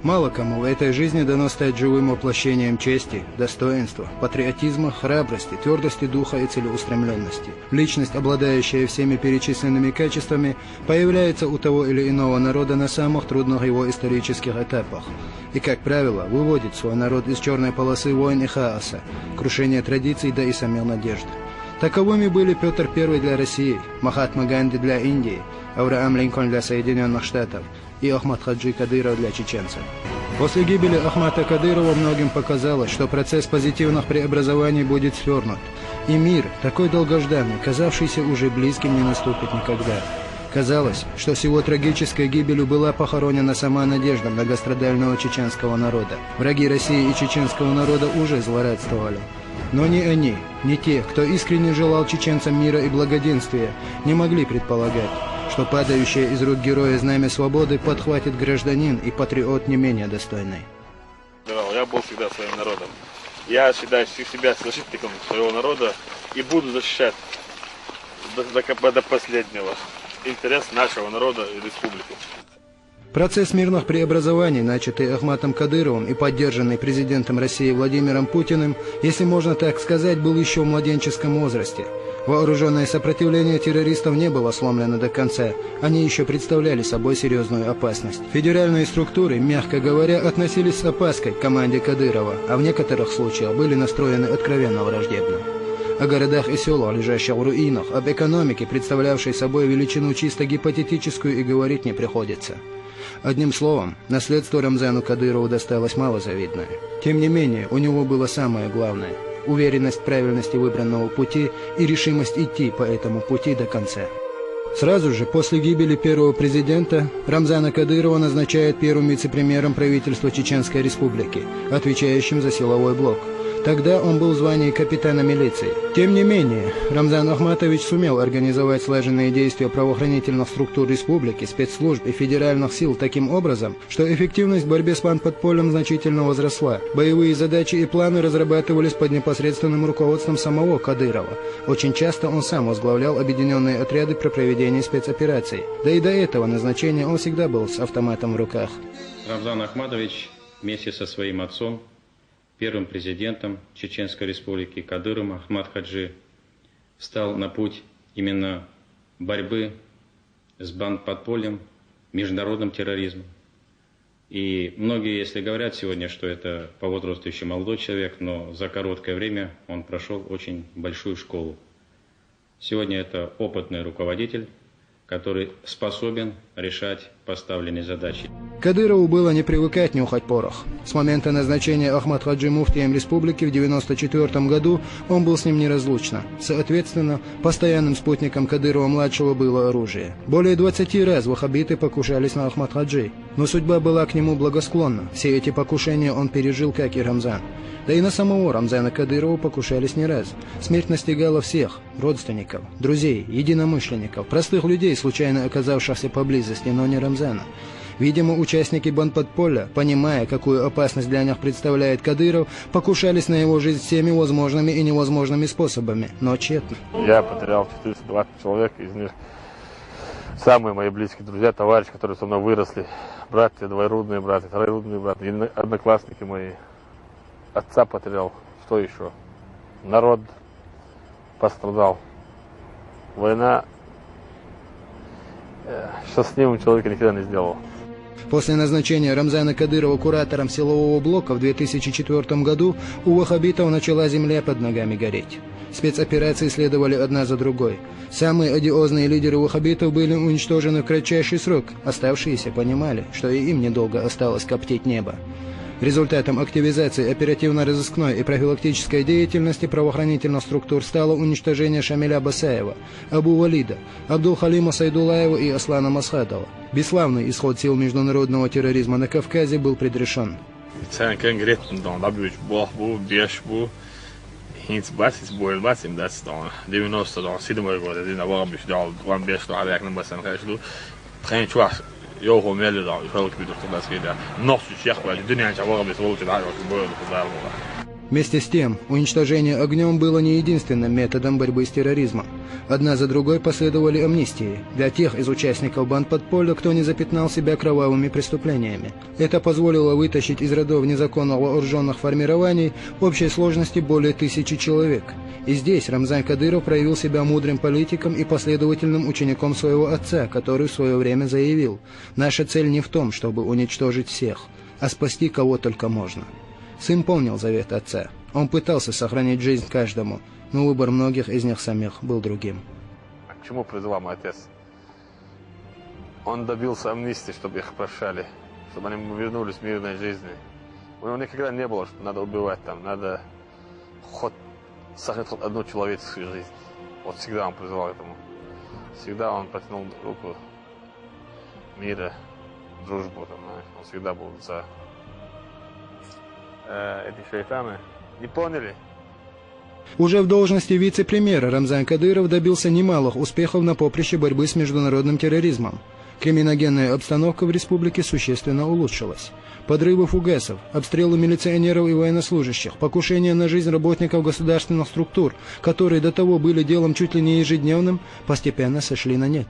Мало кому в этой жизни дано стать живым воплощением чести, достоинства, патриотизма, храбрости, твердости духа и целеустремленности. Личность, обладающая всеми перечисленными качествами, появляется у того или иного народа на самых трудных его исторических этапах и, как правило, выводит свой народ из черной полосы войн и хаоса, крушения традиций, да и самих надежд. Таковыми были Петр I для России, Махатма Ганди для Индии, Авраам Линкольн для Соединенных Штатов и Ахмад Хаджи Кадыров для чеченцев. После гибели Ахмата Кадырова многим показалось, что процесс позитивных преобразований будет свернут, и мир, такой долгожданный, казавшийся уже близким, не наступит никогда. Казалось, что с его трагической гибелью была похоронена сама надежда многострадального чеченского народа. Враги России и чеченского народа уже злорадствовали. Но ни они, ни те, кто искренне желал чеченцам мира и благоденствия, не могли предполагать, что падающее из рук героя знамя свободы подхватит гражданин и патриот не менее достойный. Я был всегда своим народом. Я считаю себя защитником своего народа и буду защищать до последнего интерес нашего народа и республики. Процесс мирных преобразований, начатый Ахматом Кадыровым и поддержанный президентом России Владимиром Путиным, если можно так сказать, был еще в младенческом возрасте. Вооруженное сопротивление террористов не было сломлено до конца, они еще представляли собой серьезную опасность. Федеральные структуры, мягко говоря, относились с опаской к команде Кадырова, а в некоторых случаях были настроены откровенно враждебно. О городах и селах, лежащих в руинах, об экономике, представлявшей собой величину чисто гипотетическую, и говорить не приходится. Одним словом, наследство Рамзану Кадырову досталось малозавидное. Тем не менее, у него было самое главное – уверенность в правильности выбранного пути и решимость идти по этому пути до конца. Сразу же после гибели первого президента Рамзана Кадырова назначают первым вице-премьером правительства Чеченской Республики, отвечающим за силовой блок. Тогда он был в звании капитана милиции. Тем не менее, Рамзан Ахматович сумел организовать слаженные действия правоохранительных структур республики, спецслужб и федеральных сил таким образом, что эффективность в борьбе с бандподпольем значительно возросла. Боевые задачи и планы разрабатывались под непосредственным руководством самого Кадырова. Очень часто он сам возглавлял объединенные отряды при проведении спецопераций. Да и до этого назначения он всегда был с автоматом в руках. Рамзан Ахматович вместе со своим отцом, первым президентом Чеченской Республики Кадыровым Ахмад Хаджи, встал на путь именно борьбы с бандподпольем, международным терроризмом. И многие, если говорят сегодня, что это по возрасту еще молодой человек, но за короткое время он прошел очень большую школу. Сегодня это опытный руководитель, который способен решать поставленные задачи. Кадырову было не привыкать нюхать порох. С момента назначения Ахмад Хаджи муфтием республики в 1994 году он был с ним неразлучно. Соответственно, постоянным спутником Кадырова-младшего было оружие. Более 20 раз ваххабиты покушались на Ахмад Хаджи, но судьба была к нему благосклонна. Все эти покушения он пережил, как и Рамзан. Да и на самого Рамзана Кадырова покушались не раз. Смерть настигала всех – родственников, друзей, единомышленников, простых людей, случайно оказавшихся поблизости, но не Рамзана. Видимо, участники бандподполья, понимая, какую опасность для них представляет Кадыров, покушались на его жизнь всеми возможными и невозможными способами, но тщетно. Я потерял 420 человек, из них самые мои близкие друзья, товарищи, которые со мной выросли, братья, двоюродные братья, троюродные братья, одноклассники мои. Отца потерял, что еще? Народ пострадал. Война счастливым человека никогда не сделала. После назначения Рамзана Кадырова куратором силового блока в 2004 году у ваххабитов начала земля под ногами гореть. Спецоперации следовали одна за другой. Самые одиозные лидеры ваххабитов были уничтожены в кратчайший срок, оставшиеся понимали, что и им недолго осталось коптить небо. Результатом активизации оперативно-розыскной и профилактической деятельности правоохранительных структур стало уничтожение Шамиля Басаева, Абу Валида, Абдул-Халима Сайдулаева и Аслана Масхадова. Бесславный исход сил международного терроризма на Кавказе был предрешен. يوهو مالي دا يخلق بيدو خلاص كده نص الشيخ بقى الدنيا انت ورا بيسوي كده على كبير خلاص Вместе с тем, уничтожение огнем было не единственным методом борьбы с терроризмом. Одна за другой последовали амнистии для тех из участников банд подполья, кто не запятнал себя кровавыми преступлениями. Это позволило вытащить из рядов незаконно вооруженных формирований в общей сложности более 1000 человек. И здесь Рамзан Кадыров проявил себя мудрым политиком и последовательным учеником своего отца, который в свое время заявил: «Наша цель не в том, чтобы уничтожить всех, а спасти кого только можно». Сын помнил завет отца. Он пытался сохранить жизнь каждому, но выбор многих из них самих был другим. К чему призывал мой отец? Он добился амнистии, чтобы их прощали, чтобы они вернулись в мирной жизни. У него никогда не было, что надо убивать там, надо сохранить хоть одну человеческую жизнь. Вот всегда он призывал к этому. Всегда он протянул руку мира, дружбу. Он всегда был за... Эти шайтаны не поняли. Уже в должности вице-премьера Рамзан Кадыров добился немалых успехов на поприще борьбы с международным терроризмом. Криминогенная обстановка в республике существенно улучшилась. Подрывы фугасов, обстрелы милиционеров и военнослужащих, покушения на жизнь работников государственных структур, которые до того были делом чуть ли не ежедневным, постепенно сошли на нет.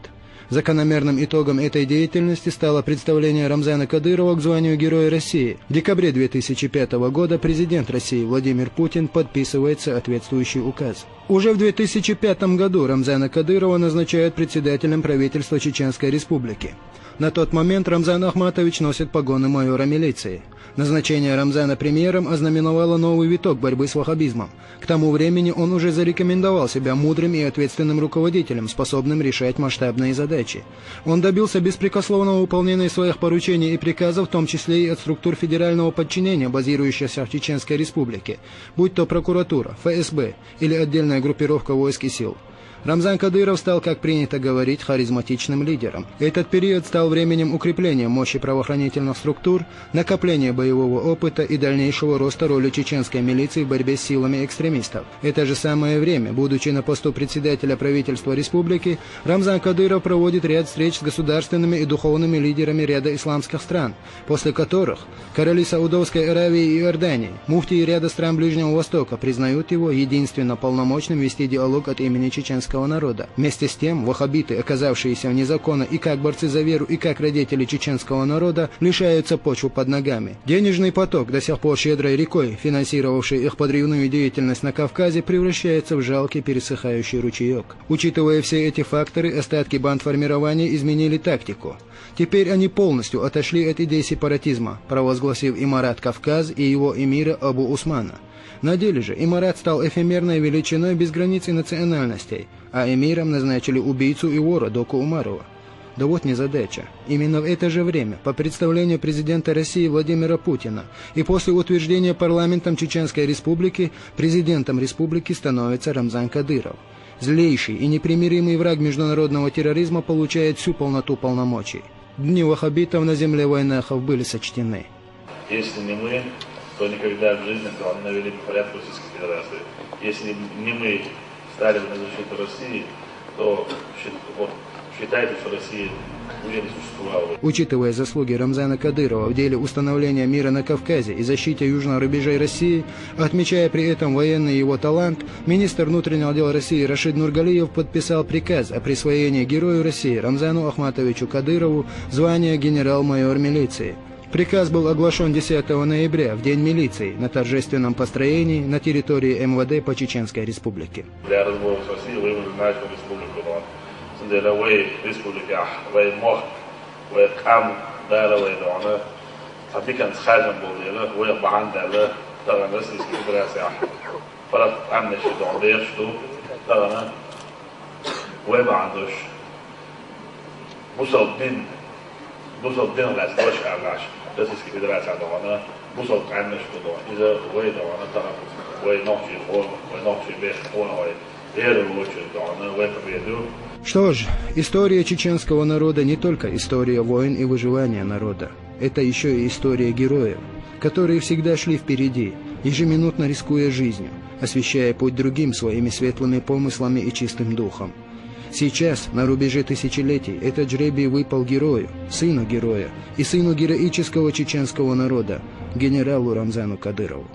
Закономерным итогом этой деятельности стало представление Рамзана Кадырова к званию Героя России. В декабре 2005 года президент России Владимир Путин подписывает соответствующий указ. Уже в 2005 году Рамзана Кадырова назначают председателем правительства Чеченской Республики. На тот момент Рамзан Ахматович носит погоны майора милиции. Назначение Рамзана премьером ознаменовало новый виток борьбы с ваххабизмом. К тому времени он уже зарекомендовал себя мудрым и ответственным руководителем, способным решать масштабные задачи. Он добился беспрекословного выполнения своих поручений и приказов, в том числе и от структур федерального подчинения, базирующихся в Чеченской Республике, будь то прокуратура, ФСБ или отдельная группировка войск и сил. Рамзан Кадыров стал, как принято говорить, харизматичным лидером. Этот период стал временем укрепления мощи правоохранительных структур, накопления боевого опыта и дальнейшего роста роли чеченской милиции в борьбе с силами экстремистов. Это же самое время, будучи на посту председателя правительства республики, Рамзан Кадыров проводит ряд встреч с государственными и духовными лидерами ряда исламских стран, после которых короли Саудовской Аравии и Иордании, муфтии ряда стран Ближнего Востока признают его единственно полномочным вести диалог от имени чеченского народа. Вместе с тем, ваххабиты, оказавшиеся вне закона и как борцы за веру, и как родители чеченского народа, лишаются почвы под ногами. Денежный поток, до сих пор щедрой рекой, финансировавший их подрывную деятельность на Кавказе, превращается в жалкий пересыхающий ручеек. Учитывая все эти факторы, остатки бандформирования изменили тактику. Теперь они полностью отошли от идей сепаратизма, провозгласив имарат Кавказ и его эмира Абу Усмана. На деле же имарат стал эфемерной величиной без границ и национальностей, а эмиром назначили убийцу и вора Доку Умарова. Да вот незадача. Именно в это же время, по представлению президента России Владимира Путина, и после утверждения парламентом Чеченской Республики, президентом республики становится Рамзан Кадыров. Злейший и непримиримый враг международного терроризма получает всю полноту полномочий. Дни ваххабитов на земле войнахов были сочтены. Если не мы, то никогда в жизни не навели бы порядок Российской Федерации. Если не мы стали бы на защиту России, то считайте, что Россия уже не существовала. Учитывая заслуги Рамзана Кадырова в деле установления мира на Кавказе и защите южных рубежей России, отмечая при этом военный его талант, министр внутренних дел России Рашид Нургалиев подписал приказ о присвоении Герою России Рамзану Ахматовичу Кадырову звания генерал-майор милиции. Приказ был оглашен 10 ноября, в День милиции, на торжественном построении на территории МВД по Чеченской Республике. Для разбора с Россией выбрали нашу республику. Сандеровой республики, Ваймох, Вайкам, Даровой, Дона, Фабикан Схажан был, Вайбан Дала, Таран Российской Федерации, Фарат Амниш, Дондеш, Тарана, Вайбандуш, Мусалдин, Ластош, Алаш, Российской Федерации, Дона, Мусалд Амниш, Дона, Вай Дона, Таран, Вай Нохчи, Вай Нохчи, Беш, Вай Что ж, история чеченского народа не только история войн и выживания народа. Это еще и история героев, которые всегда шли впереди, ежеминутно рискуя жизнью, освещая путь другим своими светлыми помыслами и чистым духом. Сейчас, на рубеже тысячелетий, этот жребий выпал герою, сыну героя и сыну героического чеченского народа, генералу Рамзану Кадырову.